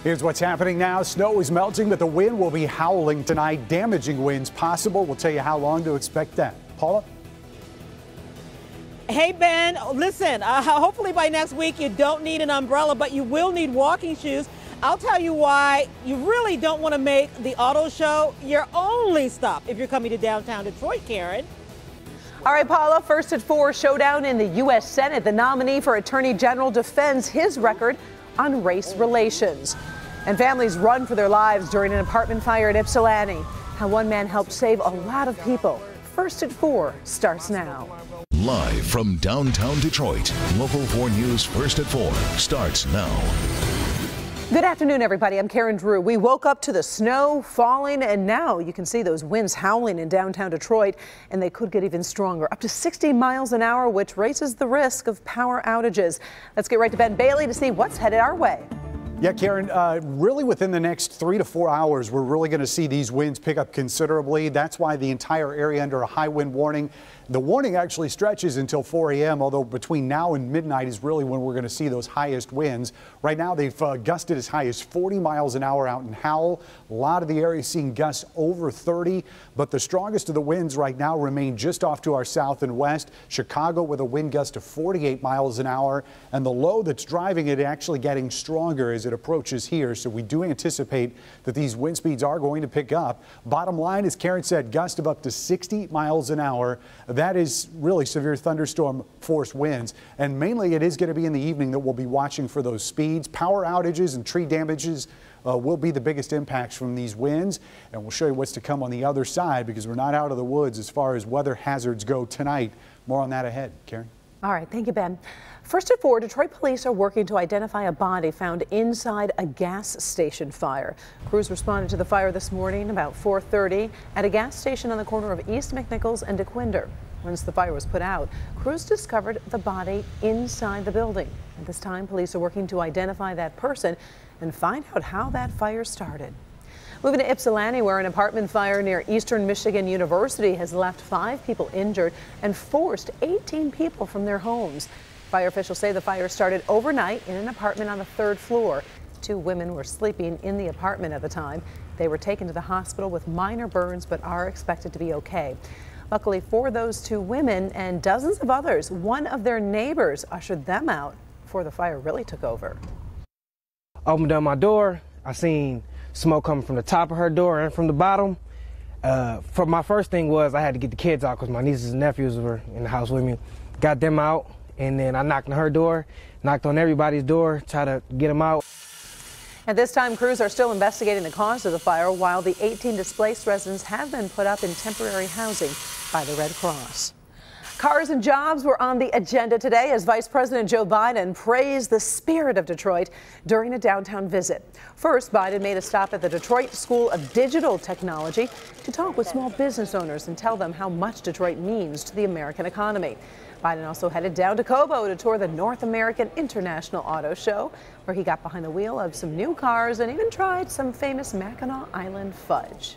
Here's what's happening now. Snow is melting, but the wind will be howling tonight. Damaging winds possible. We'll tell you how long to expect that. Paula? Hey, Ben, listen, hopefully by next week you don't need an umbrella, but you will need walking shoes. I'll tell you why you really don't want to make the auto show your only stop if you're coming to downtown Detroit, Karen. All right, Paula, first at 4, showdown in the U.S. Senate. The nominee for Attorney General defends his record on race relations. And families run for their lives during an apartment fire at Ypsilanti. How one man helped save a lot of people. First at 4 starts now. Live from downtown Detroit, Local 4 News First at 4 starts now. Good afternoon, everybody. I'm Karen Drew. We woke up to the snow falling, and now you can see those winds howling in downtown Detroit, and they could get even stronger, up to 60 miles an hour, which raises the risk of power outages. Let's get right to Ben Bailey to see what's headed our way. Yeah, Karen, really within the next 3 to 4 hours, we're really going to see these winds pick up considerably. That's why the entire area under a high wind warning. The warning actually stretches until 4 a.m., although between now and midnight is really when we're going to see those highest winds. Right now, they've gusted as high as 40 miles an hour out in Howell. A lot of the area seeing gusts over 30, but the strongest of the winds right now remain just off to our south and west. Chicago with a wind gust of 48 miles an hour, and the low that's driving it actually getting stronger as it approaches here. So we do anticipate that these wind speeds are going to pick up. Bottom line, as Karen said, gust of up to 60 miles an hour. That is really severe thunderstorm force winds, and mainly it is going to be in the evening that we'll be watching for those speeds. Power outages and tree damages will be the biggest impacts from these winds, and we'll show you what's to come on the other side because we're not out of the woods as far as weather hazards go tonight. More on that ahead. Karen? All right, thank you, Ben. First at 4, Detroit police are working to identify a body found inside a gas station fire. Crews responded to the fire this morning about 4:30 at a gas station on the corner of East McNichols and DeQuinder. Once the fire was put out, crews discovered the body inside the building. At this time, police are working to identify that person and find out how that fire started. Moving to Ypsilanti, where an apartment fire near Eastern Michigan University has left 5 people injured and forced 18 people from their homes. Fire officials say the fire started overnight in an apartment on the 3rd floor. 2 women were sleeping in the apartment at the time. They were taken to the hospital with minor burns but are expected to be okay. Luckily for those 2 women and dozens of others, one of their neighbors ushered them out before the fire really took over. Opened up my door. I seen smoke coming from the top of her door and from the bottom. For my first thing was I had to get the kids out because my nieces and nephews were in the house with me. Got them out, and then I knocked on her door, knocked on everybody's door, tried to get them out. At this time, crews are still investigating the cause of the fire, while the 18 displaced residents have been put up in temporary housing by the Red Cross. Cars and jobs were on the agenda today as Vice President Joe Biden praised the spirit of Detroit during a downtown visit. First, Biden made a stop at the Detroit School of Digital Technology to talk with small business owners and tell them how much Detroit means to the American economy. Biden also headed down to Cobo to tour the North American International Auto Show, where he got behind the wheel of some new cars and even tried some famous Mackinac Island fudge.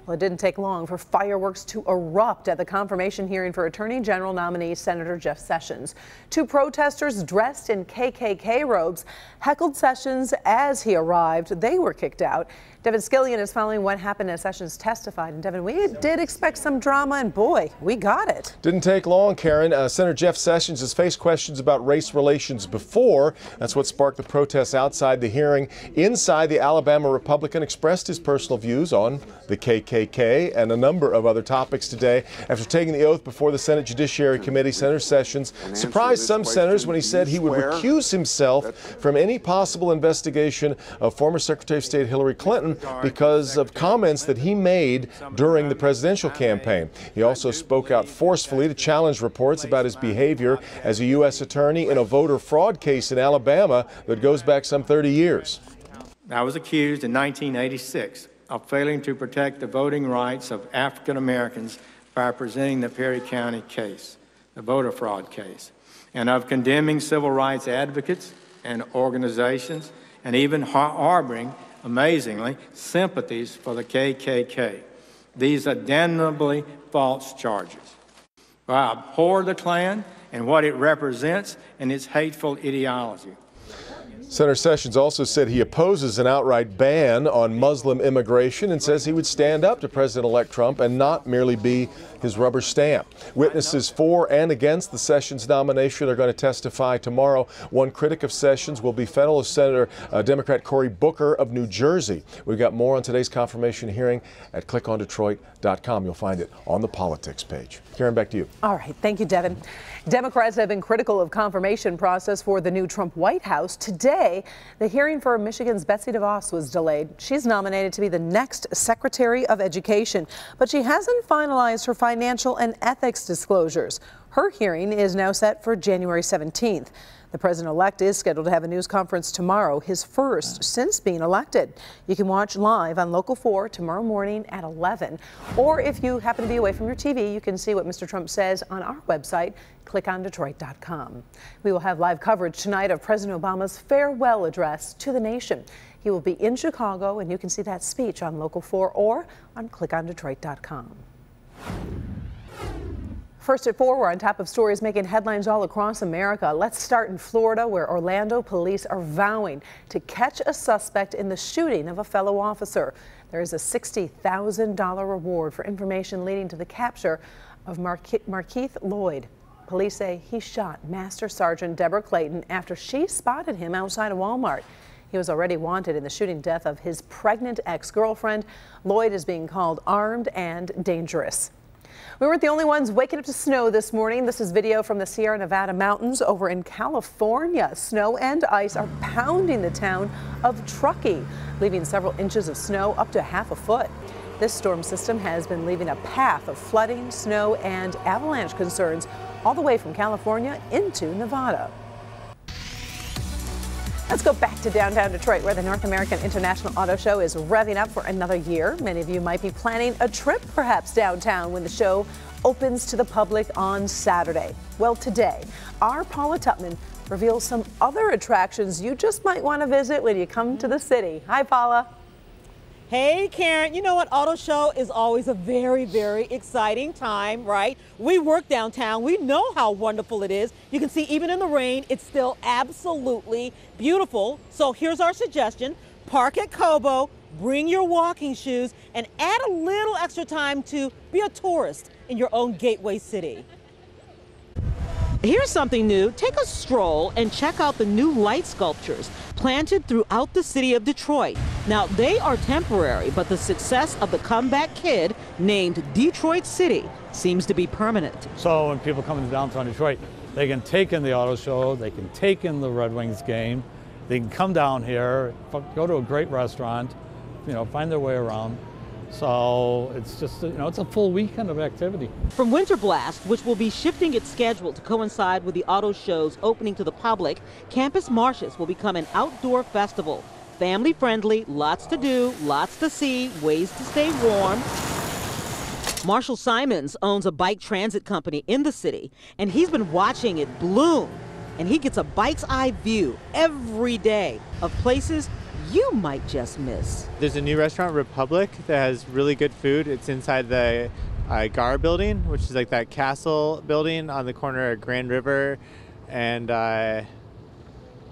Well, it didn't take long for fireworks to erupt at the confirmation hearing for Attorney General nominee Senator Jeff Sessions. 2 protesters dressed in KKK robes heckled Sessions as he arrived. They were kicked out. Devin Scillian is following what happened as Sessions testified. And Devin, we did expect some drama, and boy, we got it. Didn't take long, Karen. Senator Jeff Sessions has faced questions about race relations before. That's what sparked the protests outside the hearing. Inside, the Alabama Republican expressed his personal views on the KKK and a number of other topics today. After taking the oath before the Senate Judiciary Committee, Senator Sessions surprised some senators when he said he would recuse himself from any possible investigation of former Secretary of State Hillary Clinton because of comments that he made during the presidential campaign. He also spoke out forcefully to challenge reports about his behavior as a U.S. attorney in a voter fraud case in Alabama that goes back some 30 years. I was accused in 1986 of failing to protect the voting rights of African Americans by presenting the Perry County case, the voter fraud case, and of condemning civil rights advocates and organizations, and even harboring, amazingly, sympathies for the KKK. These are damnably false charges. I abhor the Klan and what it represents and its hateful ideology. Senator Sessions also said he opposes an outright ban on Muslim immigration and says he would stand up to President-elect Trump and not merely be his rubber stamp. Witnesses for and against the Sessions nomination are going to testify tomorrow. One critic of Sessions will be fellow Senator Democrat Cory Booker of New Jersey. We've got more on today's confirmation hearing at clickondetroit.com. You'll find it on the politics page. Karen, back to you. All right. Thank you, Devin. Democrats have been critical of confirmation process for the new Trump White House. Today, the hearing for Michigan's Betsy DeVos was delayed. She's nominated to be the next Secretary of Education, but she hasn't finalized her financial and ethics disclosures. Her hearing is now set for January 17th. The president-elect is scheduled to have a news conference tomorrow, his first since being elected. You can watch live on Local 4 tomorrow morning at 11. Or if you happen to be away from your TV, you can see what Mr. Trump says on our website, clickondetroit.com. We will have live coverage tonight of President Obama's farewell address to the nation. He will be in Chicago, and you can see that speech on Local 4 or on clickondetroit.com. First at 4, we're on top of stories making headlines all across America. Let's start in Florida, where Orlando police are vowing to catch a suspect in the shooting of a fellow officer. There is a $60,000 reward for information leading to the capture of Markeith Lloyd. Police say he shot Master Sergeant Deborah Clayton after she spotted him outside a Walmart. He was already wanted in the shooting death of his pregnant ex-girlfriend. Lloyd is being called armed and dangerous. We weren't the only ones waking up to snow this morning. This is video from the Sierra Nevada mountains over in California. Snow and ice are pounding the town of Truckee, leaving several inches of snow up to half a foot. This storm system has been leaving a path of flooding, snow, and avalanche concerns all the way from California into Nevada. Let's go back to downtown Detroit, where the North American International Auto Show is revving up for another year. Many of you might be planning a trip perhaps downtown when the show opens to the public on Saturday. Well, today, our Paula Tutman reveals some other attractions you just might want to visit when you come to the city. Hi, Paula. Hey, Karen, you know what? Auto show is always a very, very exciting time, right? We work downtown. We know how wonderful it is. You can see even in the rain, it's still absolutely beautiful. So here's our suggestion. Park at Cobo, bring your walking shoes, and add a little extra time to be a tourist in your own gateway city. Here's something new. Take a stroll and check out the new light sculptures planted throughout the city of Detroit. Now, they are temporary, but the success of the comeback kid named Detroit City seems to be permanent. So when people come into downtown Detroit, they can take in the auto show, they can take in the Red Wings game, they can come down here, go to a great restaurant, find their way around. So it's just, it's a full weekend of activity. From Winter Blast, which will be shifting its schedule to coincide with the auto show's opening to the public, Campus Martius will become an outdoor festival. Family friendly, lots to do, lots to see, ways to stay warm. Marshall Simons owns a bike transit company in the city, and he's been watching it bloom. And he gets a bike's eye view every day of places you might just miss. There's a new restaurant, Republic, that has really good food. It's inside the GAR building, which is like that castle building on the corner of Grand River and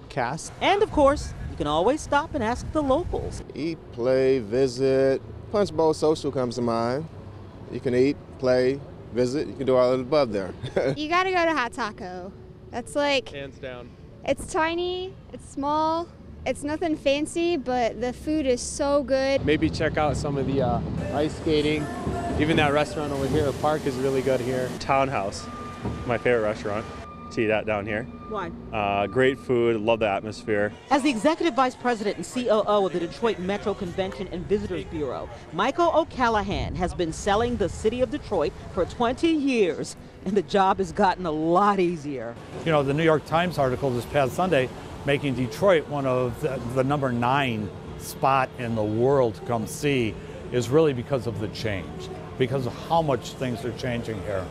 Cass. And of course, you can always stop and ask the locals. Eat, play, visit. Punch Bowl Social comes to mind. You can eat, play, visit. You can do all of the above there. You gotta go to Hot Taco. That's like, hands down. It's tiny, it's small. It's nothing fancy, but the food is so good. Maybe check out some of the ice skating. Even that restaurant over here, the park is really good here. Townhouse, my favorite restaurant. See that down here. Why? Great food, love the atmosphere. As the Executive Vice President and COO of the Detroit Metro Convention and Visitors Bureau, Michael O'Callahan has been selling the city of Detroit for 20 years, and the job has gotten a lot easier. The New York Times article this past Sunday making Detroit one of the number 9 spot in the world to come see is really because of the change, because of how much things are changing here.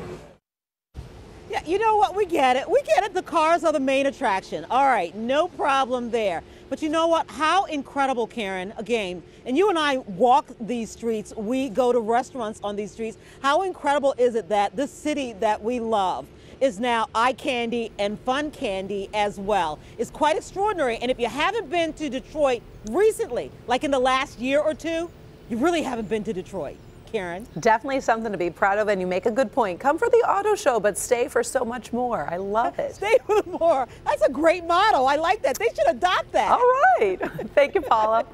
Yeah, you know what? We get it. We get it. The cars are the main attraction. All right, no problem there. But you know what? How incredible, Karen, again, and you and I walk these streets, we go to restaurants on these streets. How incredible is it that this city that we love is now eye candy and fun candy as well. It's quite extraordinary. And if you haven't been to Detroit recently, like in the last year or two, you really haven't been to Detroit. Karen? Definitely something to be proud of, and you make a good point. Come for the auto show, but stay for so much more. I love it. Stay for more. That's a great motto. I like that. They should adopt that. All right. Thank you, Paula.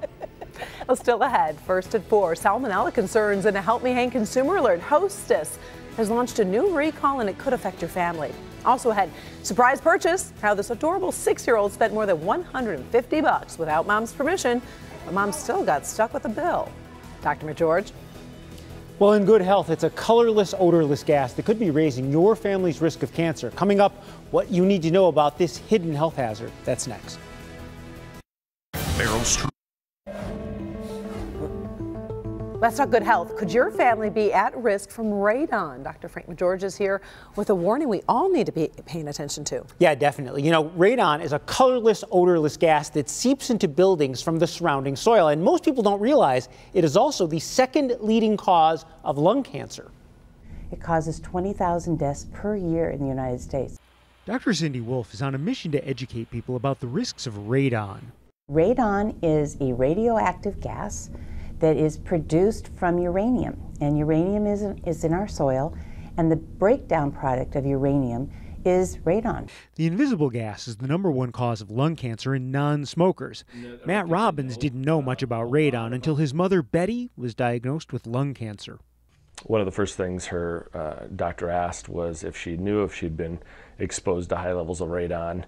Well, still ahead, first at 4, salmonella concerns and a Help Me Hang consumer alert. Hostess has launched a new recall, and it could affect your family. Also ahead, surprise purchase, how this adorable 6-year-old spent more than $150 without mom's permission, but mom still got stuck with a bill. Dr. McGeorge. Well, in good health, it's a colorless, odorless gas that could be raising your family's risk of cancer. Coming up, what you need to know about this hidden health hazard. That's next. Meryl Streep. Let's talk good health. Could your family be at risk from radon? Dr. Frank McGeorge is here with a warning we all need to be paying attention to. Yeah, definitely. You know, radon is a colorless, odorless gas that seeps into buildings from the surrounding soil. And most people don't realize it is also the second leading cause of lung cancer. It causes 20,000 deaths per year in the United States. Dr. Cindy Wolf is on a mission to educate people about the risks of radon. Radon is a radioactive gas that is produced from uranium, and uranium is in our soil, and the breakdown product of uranium is radon. The invisible gas is the #1 cause of lung cancer in non-smokers. Matt Robbins didn't know much about radon until his mother, Betty, was diagnosed with lung cancer. One of the first things her doctor asked was if she knew if she'd been exposed to high levels of radon,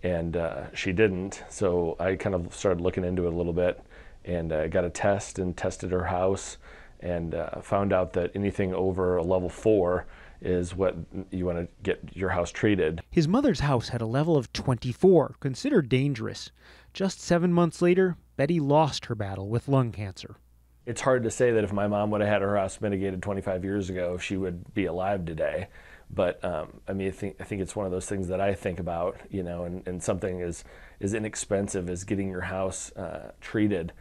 and she didn't. So I kind of started looking into it a little bit, and got a test and tested her house, and found out that anything over a level 4 is what you want to get your house treated. His mother's house had a level of 24, considered dangerous. Just 7 months later, Betty lost her battle with lung cancer. It's hard to say that if my mom would have had her house mitigated 25 years ago, she would be alive today. But I mean, I think it's one of those things that I think about, you know, and something as inexpensive as getting your house treated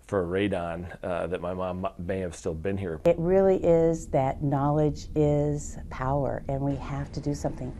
for radon, that my mom may have still been here. It really is that knowledge is power, and we have to do something.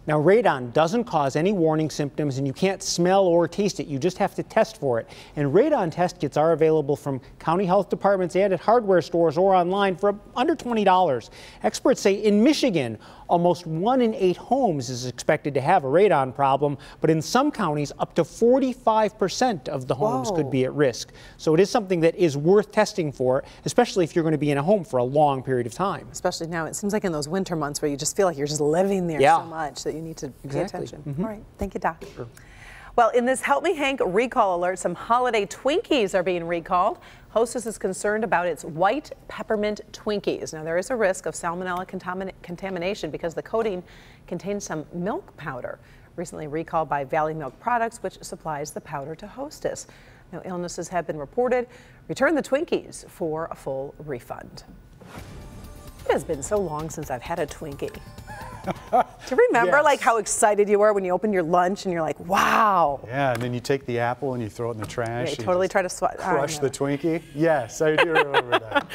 Now, radon doesn't cause any warning symptoms, and you can't smell or taste it. You just have to test for it. And radon test kits are available from county health departments and at hardware stores or online for under $20. Experts say in Michigan, almost 1 in 8 homes is expected to have a radon problem, but in some counties, up to 45% of the homes could be at risk. So it is something that is worth testing for, especially if you're going to be in a home for a long period of time. Especially now, it seems like in those winter months where you just feel like you're just living there so much that you need to pay attention. All right, thank you, Doc. Sure. Well, in this Help Me Hank recall alert, some holiday Twinkies are being recalled. Hostess is concerned about its white peppermint Twinkies. Now, there is a risk of salmonella contamination because the coating contains some milk powder. Recently recalled by Valley Milk Products, which supplies the powder to Hostess. No illnesses have been reported. Return the Twinkies for a full refund. It has been so long since I've had a Twinkie. Do you remember like how excited you were when you opened your lunch and you're like, wow? Yeah, and then you take the apple and you throw it in the trash. Yeah, you totally try to crush the Twinkie. Yes, I do remember that.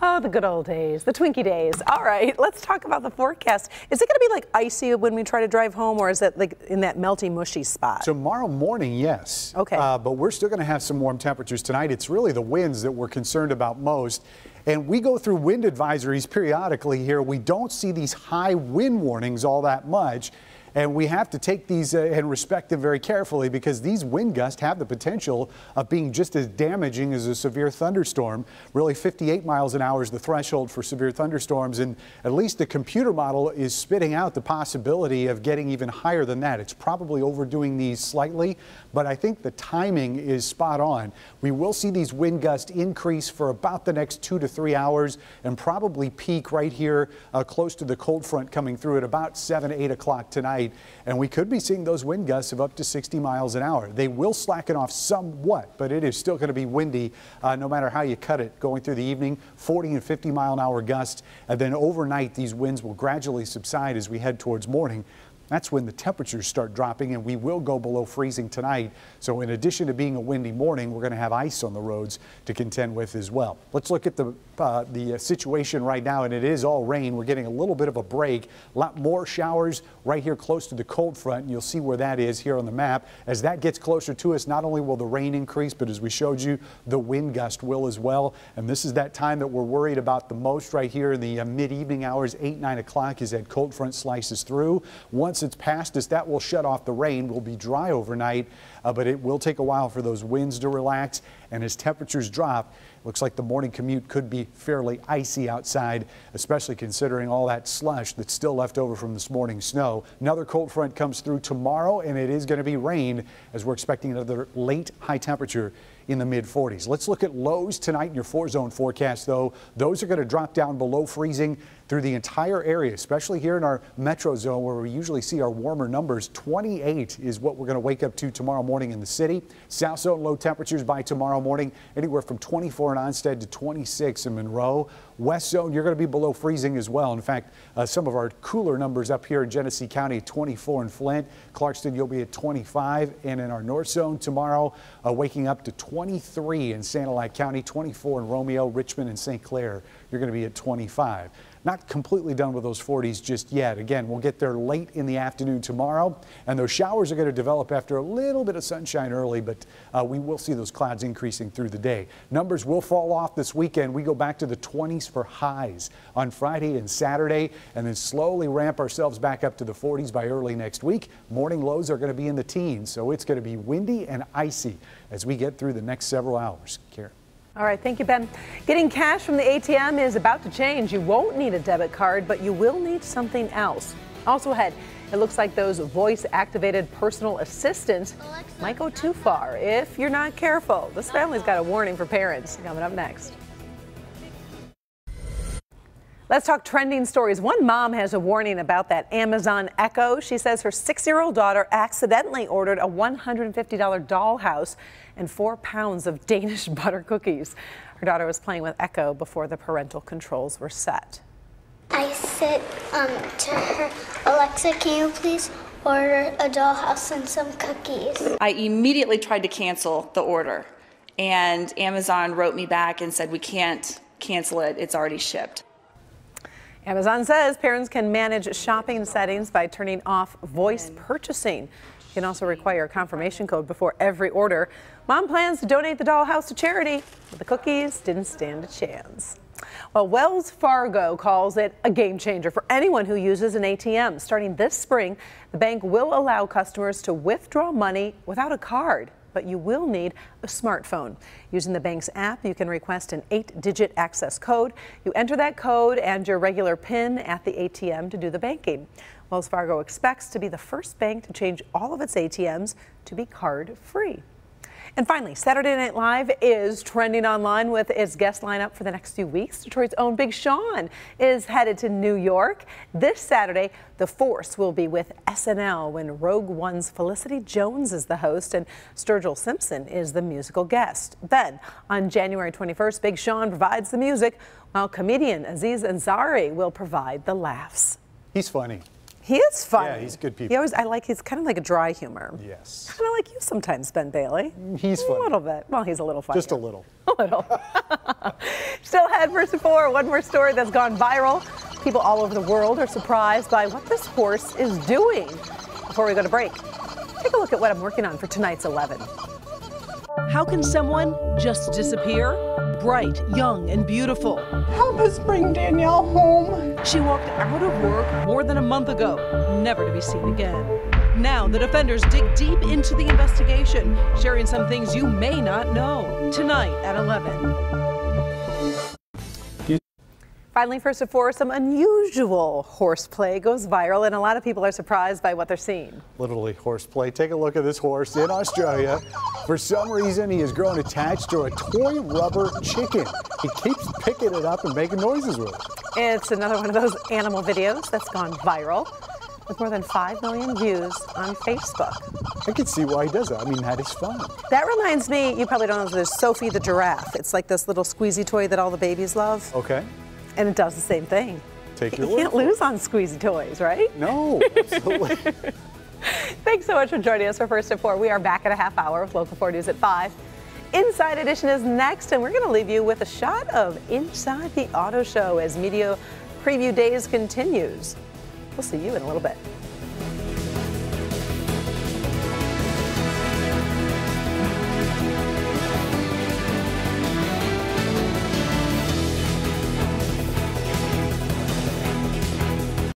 Oh, the good old days, the Twinkie days. All right, let's talk about the forecast. Is it going to be like icy when we try to drive home, or is it like in that melty, mushy spot? Tomorrow morning, yes. Okay. But we're still going to have some warm temperatures tonight. It's really the winds that we're concerned about most. And we go through wind advisories periodically here. We don't see these high wind warnings all that much. And we have to take these and respect them very carefully because these wind gusts have the potential of being just as damaging as a severe thunderstorm. Really, 58 miles an hour is the threshold for severe thunderstorms, and at least the computer model is spitting out the possibility of getting even higher than that. It's probably overdoing these slightly, but I think the timing is spot on. We will see these wind gusts increase for about the next 2 to 3 hours and probably peak right here close to the cold front coming through at about 7, 8 o'clock tonight. And we could be seeing those wind gusts of up to 60 miles an hour. They will slacken off somewhat, but it is still going to be windy no matter how you cut it going through the evening. 40 and 50 mile an hour gusts, and then overnight these winds will gradually subside as we head towards morning. that's when the temperatures start dropping, and we will go below freezing tonight. So in addition to being a windy morning, we're going to have ice on the roads to contend with as well. Let's look at the situation right now, and it is all rain. We're getting a little bit of a break. A lot more showers right here close to the cold front, and you'll see where that is here on the map. As that gets closer to us, not only will the rain increase, but as we showed you, the wind gust will as well. And this is that time that we're worried about the most right here in the mid-evening hours, 8, 9 o'clock, as that cold front slices through. Once it's past us, that will shut off the rain. We'll be dry overnight, but it will take a while for those winds to relax. And as temperatures drop, looks like the morning commute could be fairly icy outside, especially considering all that slush that's still left over from this morning's snow. Another cold front comes through tomorrow, and it is going to be rain, as we're expecting another late high temperature in the mid-40s. Let's look at lows tonight in your 4-zone forecast, though. Those are going to drop down below freezing through the entire area, especially here in our metro zone where we usually see our warmer numbers. 28 is what we're going to wake up to tomorrow morning in the city. South zone low temperatures by tomorrow morning, anywhere from 24 in Onstead to 26 in Monroe. West zone, you're going to be below freezing as well. In fact, some of our cooler numbers up here in Genesee County, 24 in Flint. Clarkston, you'll be at 25. And in our north zone tomorrow, waking up to 23 in Sanilac County, 24 in Romeo, Richmond, and St. Clair. You're going to be at 25. Not completely done with those 40s just yet. Again, we'll get there late in the afternoon tomorrow, and those showers are going to develop after a little bit of sunshine early, but we will see those clouds increasing through the day. Numbers will fall off this weekend. We go back to the 20s for highs on Friday and Saturday, and then slowly ramp ourselves back up to the 40s by early next week. Morning lows are going to be in the teens, so it's going to be windy and icy as we get through the next several hours. Karen. All right, thank you, Ben. Getting cash from the ATM is about to change. You won't need a debit card, but you will need something else. Also ahead, it looks like those voice-activated personal assistants might go too far if you're not careful. This family's got a warning for parents. Coming up next. Let's talk trending stories. One mom has a warning about that Amazon Echo. She says her 6-year-old daughter accidentally ordered a $150 dollhouse and 4 pounds of Danish butter cookies. Her daughter was playing with Echo before the parental controls were set. I said to her, Alexa, can you please order a dollhouse and some cookies? I immediately tried to cancel the order, and Amazon wrote me back and said we can't cancel it, it's already shipped. Amazon says parents can manage shopping settings by turning off voice purchasing. You can also require a confirmation code before every order. Mom plans to donate the dollhouse to charity, but the cookies didn't stand a chance. Well, Wells Fargo calls it a game changer for anyone who uses an ATM. Starting this spring, the bank will allow customers to withdraw money without a card, but you will need a smartphone. Using the bank's app, you can request an 8-digit access code. You enter that code and your regular PIN at the ATM to do the banking. Wells Fargo expects to be the first bank to change all of its ATMs to be card-free. And finally, Saturday Night Live is trending online with its guest lineup for the next few weeks. Detroit's own Big Sean is headed to New York. This Saturday, The Force will be with SNL when Rogue One's Felicity Jones is the host and Sturgill Simpson is the musical guest. Then, on January 21st, Big Sean provides the music, while comedian Aziz Ansari will provide the laughs. He's funny. He is funny. Yeah, he's good people. He's kind of like a dry humor. Yes. Kind of like you sometimes, Ben Bailey. He's funny. A little bit. Well, he's a little funny. Just a little. A little. Still ahead, first and four, one more story that's gone viral. People all over the world are surprised by what this horse is doing. Before we go to break, take a look at what I'm working on for tonight's 11. How can someone just disappear? Bright, young, and beautiful. Help us bring Danielle home. She walked out of work more than a month ago, never to be seen again. Now the defenders dig deep into the investigation, sharing some things you may not know. Tonight at 11. Finally, first of four, some unusual horseplay goes viral, and a lot of people are surprised by what they're seeing. Literally horseplay. Take a look at this horse in Australia. For some reason, he has grown attached to a toy rubber chicken. He keeps picking it up and making noises with it. It's another one of those animal videos that's gone viral, with more than 5 million views on Facebook. I can see why he does that. I mean, that is fun. That reminds me, you probably don't know, there's Sophie the giraffe. It's like this little squeezy toy that all the babies love. Okay. And it does the same thing. take your You word can't for it. lose on squeezy toys, right? No, absolutely. Thanks so much for joining us for First at 4. We are back in a half hour with Local 4 News at 5. Inside Edition is next, and we're going to leave you with a shot of inside the auto show as media preview days continues. We'll see you in a little bit.